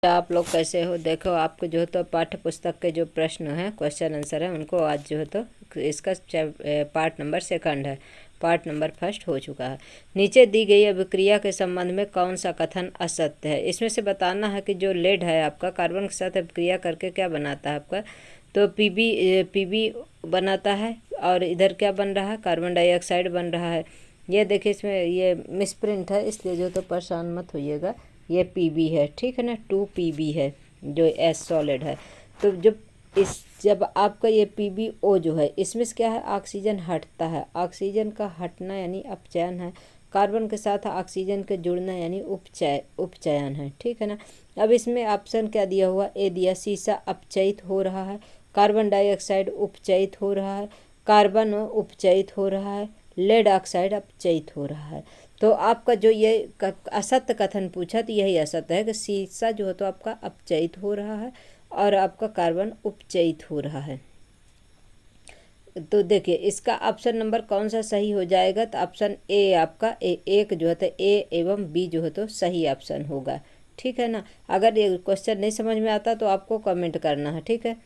आप लोग कैसे हो। देखो आपको जो है तो पाठ्य पुस्तक के जो प्रश्न हैं, क्वेश्चन आंसर है, उनको आज जो है तो इसका पार्ट नंबर 2 है, पार्ट नंबर 1 हो चुका है। नीचे दी गई अभिक्रिया के संबंध में कौन सा कथन असत्य है। इसमें से बताना है कि जो लेड है आपका कार्बन के साथ अभिक्रिया करके क्या बनाता है आपका, तो पीबी बनाता है, और इधर क्या बन रहा है, कार्बन डाइऑक्साइड बन रहा है। ये देखिए इसमें ये मिसप्रिंट है, इसलिए जो तो परेशान मत होइएगा। ये पीबी है, ठीक है ना, 2 पीबी है जो एस सॉलिड है। तो जब आपका ये पीबीओ जो है, इसमें से क्या है, ऑक्सीजन हटता है। ऑक्सीजन का हटना यानी अपचयन है। कार्बन के साथ ऑक्सीजन के जुड़ना यानी उपचयन है, ठीक है ना। अब इसमें ऑप्शन क्या दिया हुआ, ए दिया, सीसा अपचयित हो रहा है, कार्बन डाइऑक्साइड उपचयित हो रहा है, कार्बन उपचयित हो रहा है, लेड ऑक्साइड अपचयित हो रहा है। तो आपका जो ये असत्य कथन पूछा, तो यही असत्य है कि सीसा जो है तो आपका अपचयित हो रहा है और आपका कार्बन उपचयित हो रहा है। तो देखिए इसका ऑप्शन नंबर कौन सा सही हो जाएगा, तो ऑप्शन ए आपका एक जो है तो ए एवं बी जो है तो सही ऑप्शन होगा, ठीक है ना। अगर ये क्वेश्चन नहीं समझ में आता तो आपको कमेंट करना है, ठीक है।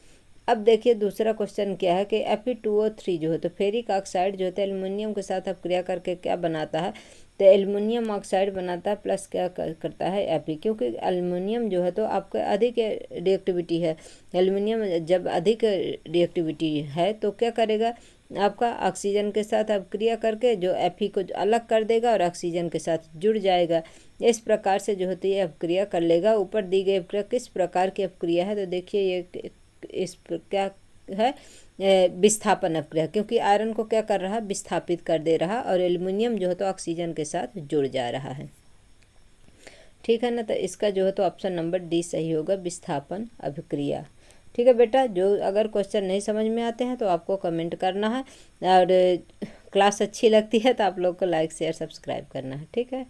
अब देखिए दूसरा क्वेश्चन क्या है कि Fe2O3 जो है तो फेरिक ऑक्साइड जो है तो एल्युमिनियम के साथ अपक्रिया करके क्या बनाता है, तो एल्युमिनियम ऑक्साइड बनाता है प्लस क्या करता है Fe, क्योंकि एल्युमिनियम जो है तो आपका अधिक रिएक्टिविटी है। एल्युमिनियम जब अधिक रिएक्टिविटी है तो क्या करेगा, आपका ऑक्सीजन के साथ अपक्रिया करके जो Fe को अलग कर देगा और ऑक्सीजन के साथ जुड़ जाएगा। इस प्रकार से जो होती है अपक्रिया कर लेगा। ऊपर दी गई अपक्रिया किस प्रकार की अपक्रिया है, तो देखिए ये इस क्या है, विस्थापन अपक्रिया, क्योंकि आयरन को क्या कर रहा है, विस्थापित कर दे रहा, और एल्युमिनियम जो है तो ऑक्सीजन के साथ जुड़ जा रहा है, ठीक है ना। तो इसका जो है तो ऑप्शन नंबर डी सही होगा, विस्थापन अभिक्रिया, ठीक है बेटा। जो अगर क्वेश्चन नहीं समझ में आते हैं तो आपको कमेंट करना है, और क्लास अच्छी लगती है तो आप लोग को लाइक शेयर सब्सक्राइब करना है, ठीक है।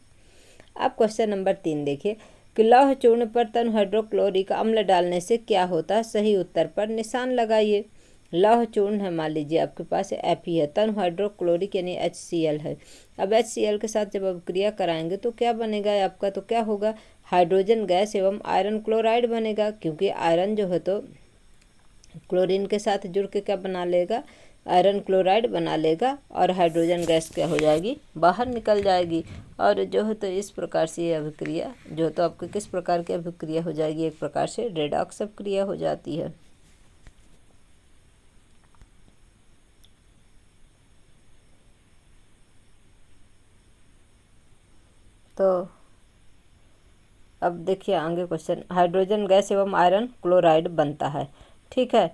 अब क्वेश्चन नंबर 3 देखिए कि लौह चूर्ण पर तन हाइड्रोक्लोरिक अम्ल डालने से क्या होता है। सही उत्तर पर निशान लगाइए। लौह चूर्ण है, मान लीजिए आपके पास Fe है, तन हाइड्रोक्लोरिक यानी HCl है। अब HCl के साथ जब अपक्रिया कराएंगे तो क्या बनेगा आपका, तो क्या होगा, हाइड्रोजन गैस एवं आयरन क्लोराइड बनेगा, क्योंकि आयरन जो है तो क्लोरीन के साथ जुड़ के क्या बना लेगा, आयरन क्लोराइड बना लेगा, और हाइड्रोजन गैस क्या हो जाएगी, बाहर निकल जाएगी। और जो है तो इस प्रकार से ये अभिक्रिया जो है तो आपको किस प्रकार की अभिक्रिया हो जाएगी, एक प्रकार से रेडॉक्स अभिक्रिया हो जाती है। तो अब देखिए आगे क्वेश्चन, हाइड्रोजन गैस एवं आयरन क्लोराइड बनता है, ठीक है।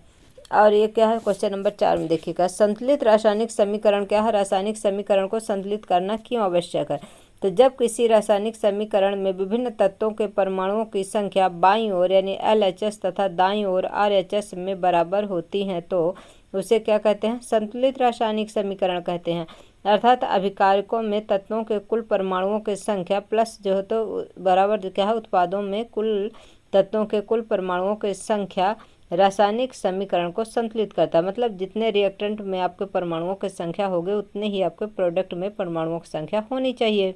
और ये क्या है, क्वेश्चन नंबर 4 में देखिएगा, संतुलित रासायनिक समीकरण क्या है। रासायनिक समीकरण को संतुलित करना क्यों आवश्यक है, तो जब किसी रासायनिक समीकरण में विभिन्न तत्वों के परमाणुओं की संख्या बाईं ओर यानी LHS तथा दाईं ओर RHS में बराबर होती हैं तो उसे क्या कहते हैं, संतुलित रासायनिक समीकरण कहते हैं। अर्थात अभिकारकों में तत्वों के कुल परमाणुओं की संख्या प्लस जो है तो बराबर क्या है, उत्पादों में कुल तत्वों के कुल परमाणुओं की संख्या रासायनिक समीकरण को संतुलित करता है। मतलब जितने रिएक्टेंट में आपके परमाणुओं की संख्या होगी उतने ही आपके प्रोडक्ट में परमाणुओं की संख्या होनी चाहिए,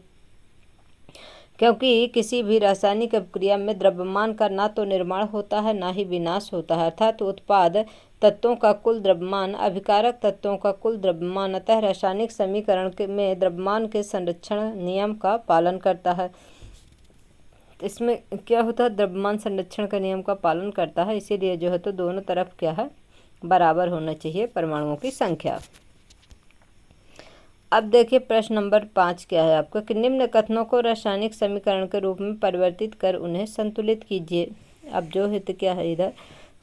क्योंकि किसी भी रासायनिक अपक्रिया में द्रव्यमान का ना तो निर्माण होता है ना ही विनाश होता है। अर्थात उत्पाद तत्वों का कुल द्रव्यमान अभिकारक तत्वों का कुल द्रव्यमान, अतः रासायनिक समीकरण में द्रव्यमान के संरक्षण नियम का पालन करता है। इसमें क्या होता है, द्रव्यमान संरक्षण का नियम का पालन करता है, इसीलिए जो है तो दोनों तरफ क्या है, बराबर होना चाहिए परमाणुओं की संख्या। अब देखिए प्रश्न नंबर 5 क्या है आपका, कि निम्न कथनों को रासायनिक समीकरण के रूप में परिवर्तित कर उन्हें संतुलित कीजिए। अब जो है तो क्या है, इधर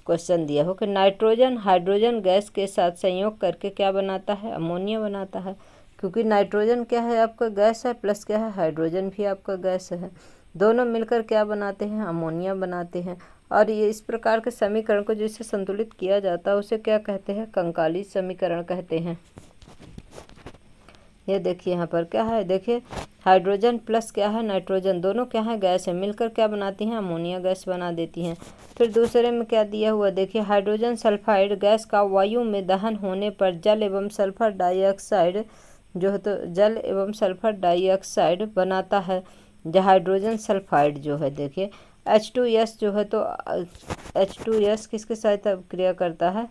क्वेश्चन दिया हो कि नाइट्रोजन हाइड्रोजन गैस के साथ संयोग करके क्या बनाता है, अमोनिया बनाता है, क्योंकि नाइट्रोजन क्या है आपका गैस है, प्लस क्या है, हाइड्रोजन भी आपका गैस है, दोनों मिलकर क्या बनाते हैं, अमोनिया बनाते हैं। और ये इस प्रकार के समीकरण को जिससे संतुलित किया जाता है उसे क्या कहते हैं, कंकाली समीकरण कहते हैं। ये देखिए यहाँ पर क्या है, देखिए हाइड्रोजन प्लस क्या है, नाइट्रोजन, दोनों क्या है, गैस है, मिलकर क्या बनाती हैं, अमोनिया गैस बना देती हैं। फिर दूसरे में क्या दिया हुआ, देखिए हाइड्रोजन सल्फाइड गैस का वायु में दहन होने पर जल एवं सल्फर डाइऑक्साइड जो है तो जल एवं सल्फर डाइऑक्साइड बनाता है, जो हाइड्रोजन सल्फाइड जो है देखिए। H2S जो है तो H2S किसके साथ अब क्रिया करता है,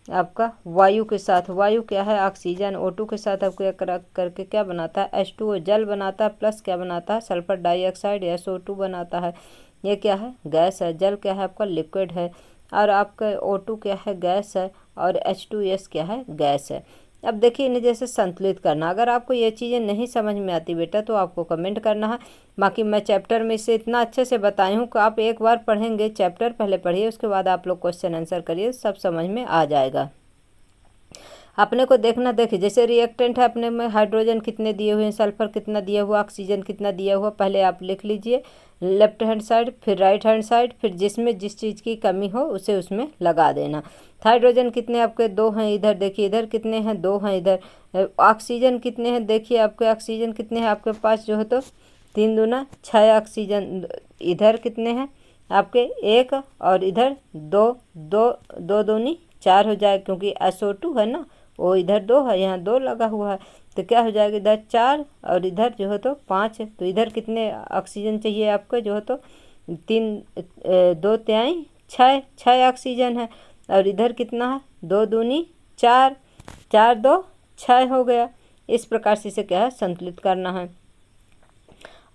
आपका वायु के साथ। वायु क्या है, ऑक्सीजन। O2 के साथ अब क्रिया करके क्या बनाता है, H2O जल बनाता है, प्लस क्या बनाता है, सल्फर डाइऑक्साइड SO2 बनाता है। ये क्या है, गैस है। जल क्या है आपका, लिक्विड है। और आपका O2 क्या है, गैस है। और H2S क्या है, गैस है। अब देखिए इन्हें जैसे संतुलित करना। अगर आपको ये चीज़ें नहीं समझ में आती बेटा तो आपको कमेंट करना है। बाकी मैं चैप्टर में इसे इतना अच्छे से बताई हूँ कि आप एक बार पढ़ेंगे, चैप्टर पहले पढ़िए, उसके बाद आप लोग क्वेश्चन आंसर करिए, सब समझ में आ जाएगा। अपने को देखना, देखिए जैसे रिएक्टेंट है अपने में, हाइड्रोजन कितने दिए हुए हैं, सल्फर कितना दिया हुआ, ऑक्सीजन कितना दिया हुआ, पहले आप लिख लीजिए लेफ्ट हैंड साइड, फिर राइट हैंड साइड, फिर जिसमें जिस चीज़ की कमी हो उसे उसमें लगा देना। हाइड्रोजन कितने आपके, 2 हैं इधर, देखिए इधर कितने हैं, 2 हैं इधर। ऑक्सीजन कितने हैं, देखिए आपके ऑक्सीजन कितने हैं आपके पास जो है तो 3 दूना 6 ऑक्सीजन। इधर कितने हैं आपके, 1, और इधर 2, 2 2 दूनी 4 हो जाए, क्योंकि SO2 है ना, वो इधर 2 है, यहाँ 2 लगा हुआ है, तो क्या हो जाएगा, इधर 4 और इधर जो है तो 5 है। तो इधर कितने ऑक्सीजन चाहिए आपको जो है तो 3 2 तिहाई 6 ऑक्सीजन है। और इधर कितना है, 2 दूनी 4, 4 2 6 हो गया। इस प्रकार से इसे क्या है, संतुलित करना है।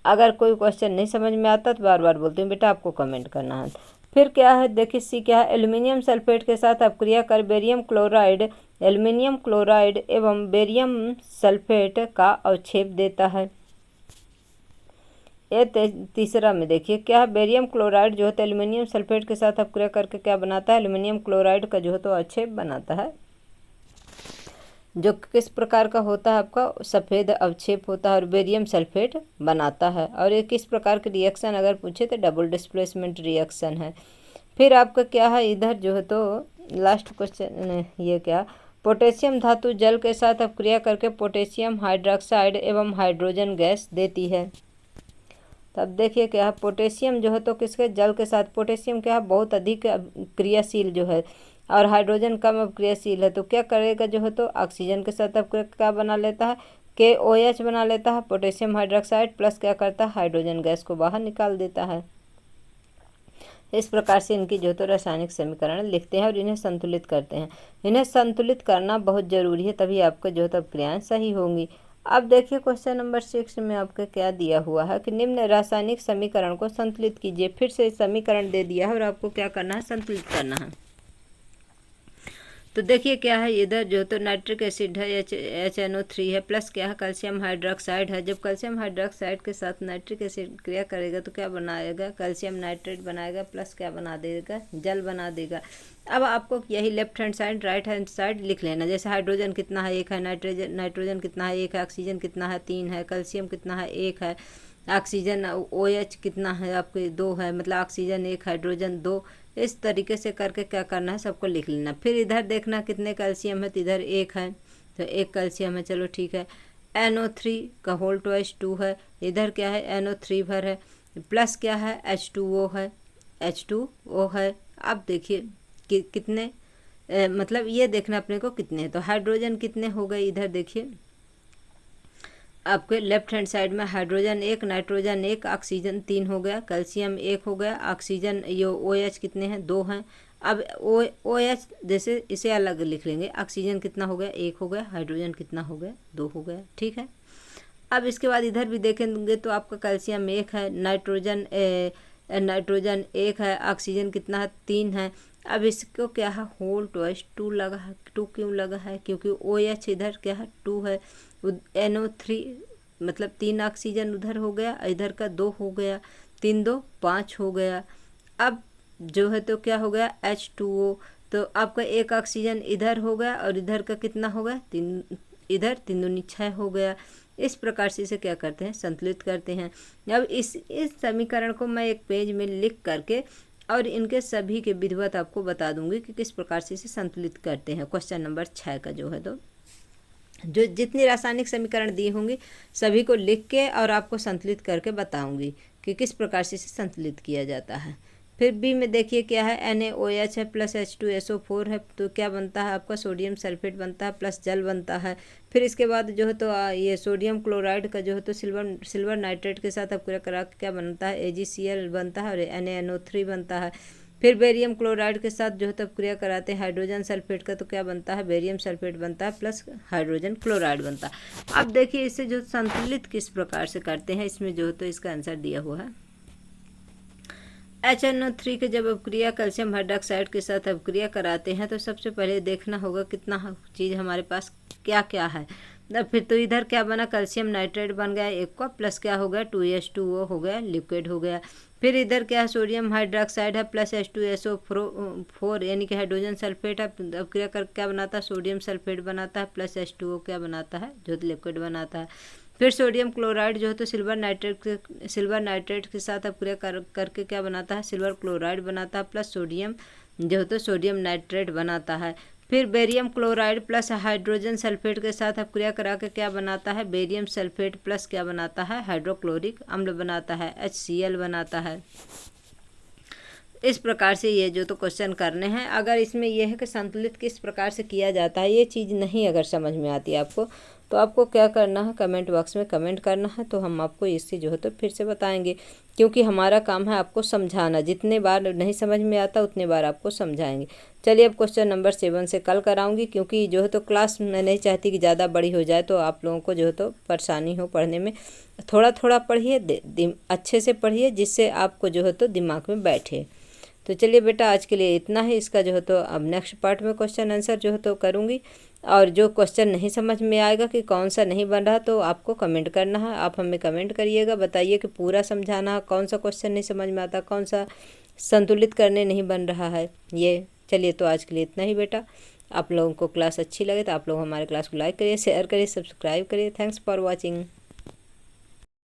अगर कोई क्वेश्चन नहीं समझ में आता तो बार बार बोलती हूँ बेटा आपको कमेंट करना है। फिर क्या है, देखिए सी क्या है, एल्युमिनियम सल्फेट के साथ अपक्रिया कर बेरियम क्लोराइड, एल्युमिनियम क्लोराइड एवं बेरियम सल्फेट का अवक्षेप देता है। ये तीसरा में देखिए क्या है, बेरियम क्लोराइड जो है तो एल्युमिनियम सल्फेट के साथ अपक्रिया करके क्या बनाता है, एल्युमिनियम क्लोराइड का जो है तो अवक्षेप बनाता है, जो किस प्रकार का होता है आपका, सफ़ेद अवक्षेप होता है और बेरियम सल्फेट बनाता है। और ये किस प्रकार के रिएक्शन अगर पूछे तो डबल डिस्प्लेसमेंट रिएक्शन है। फिर आपका क्या है, इधर जो है तो लास्ट क्वेश्चन, ये क्या, पोटेशियम धातु जल के साथ अपक्रिया करके पोटेशियम हाइड्रोक्साइड एवं हाइड्रोजन गैस देती है। तब देखिए क्या है, पोटेशियम जो है तो किसके, जल के साथ, पोटेशियम क्या है बहुत अधिक क्रियाशील जो है, और हाइड्रोजन कम अक्रियाशील है, तो क्या करेगा जो है तो ऑक्सीजन के साथ अब क्या बना लेता है, KOH बना लेता है, पोटेशियम हाइड्रोक्साइड, प्लस क्या करता है, हाइड्रोजन गैस को बाहर निकाल देता है। इस प्रकार से इनकी जो तो रासायनिक समीकरण लिखते हैं और इन्हें संतुलित करते हैं। इन्हें संतुलित करना बहुत जरूरी है, तभी आपको जो तो क्रियाएं सही होंगी। अब देखिए क्वेश्चन नंबर 6 में आपका क्या दिया हुआ है कि निम्न रासायनिक समीकरण को संतुलित कीजिए। फिर से समीकरण दे दिया है और आपको क्या करना है, संतुलित करना है। तो देखिए क्या है, इधर जो तो नाइट्रिक एसिड है, HNO3 है, प्लस क्या है, कैल्शियम हाइड्रोक्साइड है। जब कैल्शियम हाइड्रोक्साइड के साथ नाइट्रिक एसिड क्रिया करेगा तो क्या बनाएगा, कैल्शियम नाइट्रेट बनाएगा, प्लस क्या बना देगा, जल बना देगा। अब आपको यही left hand side right hand side लिख लेना। जैसे हाइड्रोजन कितना है, 1 है, नाइट्रोजन कितना है, 1 है, ऑक्सीजन कितना है, 3 है, कैल्शियम कितना है, 1 है, ऑक्सीजन OH कितना है आपके, 2 है, मतलब ऑक्सीजन 1, हाइड्रोजन 2। इस तरीके से करके क्या करना है, सबको लिख लेना। फिर इधर देखना कितने कैल्शियम है, तो इधर 1 है, तो 1 कैल्शियम है, चलो ठीक है। NO3 का होल ट्वाइस 2 है, इधर क्या है, NO3 भर है, प्लस क्या है, H2O है, H2O है। अब देखिए कितने मतलब ये देखना अपने को कितने हैं, तो हाइड्रोजन कितने हो गए, इधर देखिए आपके लेफ्ट हैंड साइड में हाइड्रोजन 1, नाइट्रोजन 1, ऑक्सीजन 3 हो गया, कैल्शियम 1 हो गया, ऑक्सीजन ये OH कितने हैं, 2 हैं। अब OH जैसे इसे अलग लिख लेंगे, ऑक्सीजन कितना हो गया, 1 हो गया, हाइड्रोजन कितना हो गया, 2 हो गया, ठीक है। अब इसके बाद इधर भी देखेंगे तो आपका कैल्शियम 1 है, नाइट्रोजन 1 है, ऑक्सीजन कितना है, 3 है। अब इसको क्या है, होल ट्वाइस 2 लगा है। 2 क्यों लगा है, क्योंकि OH इधर क्या है, 2 है, NO3 मतलब 3 ऑक्सीजन उधर हो गया, इधर का 2 हो गया, 3 2 5 हो गया। अब जो है तो क्या हो गया, H2O, तो आपका 1 ऑक्सीजन इधर हो गया और इधर का कितना हो गया, 3, इधर 3 दूनी 6 हो गया। इस प्रकार से इसे क्या करते हैं, संतुलित करते हैं। अब इस समीकरण को मैं एक पेज में लिख करके और इनके सभी के विधिवत आपको बता दूंगी कि किस प्रकार से इसे संतुलित करते हैं। क्वेश्चन नंबर 6 का जो है तो जो जितनी रासायनिक समीकरण दी होंगी सभी को लिख के और आपको संतुलित करके बताऊंगी कि किस प्रकार से इसे संतुलित किया जाता है। फिर बी में देखिए क्या है, NaOH है प्लस H2SO4 है, तो क्या बनता है आपका सोडियम सल्फेट बनता है प्लस जल बनता है। फिर इसके बाद जो है तो ये सोडियम क्लोराइड का जो है तो सिल्वर नाइट्रेट के साथ अपक्रिया करा के क्या बनता है, AgCl बनता है और NaNO3 बनता है। फिर बेरियम क्लोराइड के साथ जो है तो अपक्रिया कराते हैं हाइड्रोजन सल्फेट का, तो क्या बनता है, बेरियम सल्फेट बनता है प्लस हाइड्रोजन क्लोराइड बनता है। अब देखिए इसे जो संतुलित किस प्रकार से करते हैं, इसमें जो है तो इसका आंसर दिया हुआ है। HNO3 के जब अपक्रिया कैल्शियम हाइड्रोक्साइड के साथ अपक्रिया कराते हैं तो सबसे पहले देखना होगा कितना चीज़ हमारे पास क्या क्या है। फिर तो इधर क्या बना, कैल्शियम नाइट्रेट बन गया एक का, प्लस क्या हो गया 2H2O हो गया, लिक्विड हो गया। फिर इधर क्या है, सोडियम हाइड्रोक्साइड है प्लस H2SO4 यानी कि हाइड्रोजन सल्फेट है, अपक्रिया कर क्या बनाता है, सोडियम सल्फेट बनाता है प्लस H2O क्या बनाता है, जो लिक्विड बनाता है। फिर सोडियम क्लोराइड जो है तो सिल्वर नाइट्रेट के साथ अपक्रिया करके क्या बनाता है, सिल्वर क्लोराइड बनाता है प्लस सोडियम जो है तो सोडियम नाइट्रेट बनाता है। फिर barium chloride plus hydrogen sulphate के साथ अपक्रिया करा के क्या बनाता है, बेरियम सल्फेट प्लस क्या बनाता है, हाइड्रोक्लोरिक अम्ल बनाता है, HCl बनाता है। इस प्रकार से ये जो तो क्वेश्चन करने हैं। अगर इसमें यह है कि संतुलित किस प्रकार से किया जाता है, ये चीज़ नहीं अगर समझ में आती है आपको, तो आपको क्या करना है, कमेंट बॉक्स में कमेंट करना है, तो हम आपको इससे जो है तो फिर से बताएंगे, क्योंकि हमारा काम है आपको समझाना। जितने बार नहीं समझ में आता उतने बार आपको समझाएंगे। चलिए अब क्वेश्चन नंबर 7 से कल कराऊंगी, क्योंकि जो है तो क्लास मैं नहीं चाहती कि ज़्यादा बड़ी हो जाए तो आप लोगों को जो है तो परेशानी हो पढ़ने में। थोड़ा थोड़ा पढ़िए, अच्छे से पढ़िए, जिससे आपको जो है तो दिमाग में बैठे। तो चलिए बेटा आज के लिए इतना ही। इसका जो है तो अब नेक्स्ट पार्ट में क्वेश्चन आंसर जो है तो करूँगी, और जो क्वेश्चन नहीं समझ में आएगा कि कौन सा नहीं बन रहा तो आपको कमेंट करना है। आप हमें कमेंट करिएगा, बताइए कि पूरा समझाना है, कौन सा क्वेश्चन नहीं समझ में आता, कौन सा संतुलित करने नहीं बन रहा है ये। चलिए तो आज के लिए इतना ही बेटा। आप लोगों को क्लास अच्छी लगे तो आप लोग हमारे क्लास को लाइक करिए, शेयर करिए, सब्सक्राइब करिए। Thanks for watching.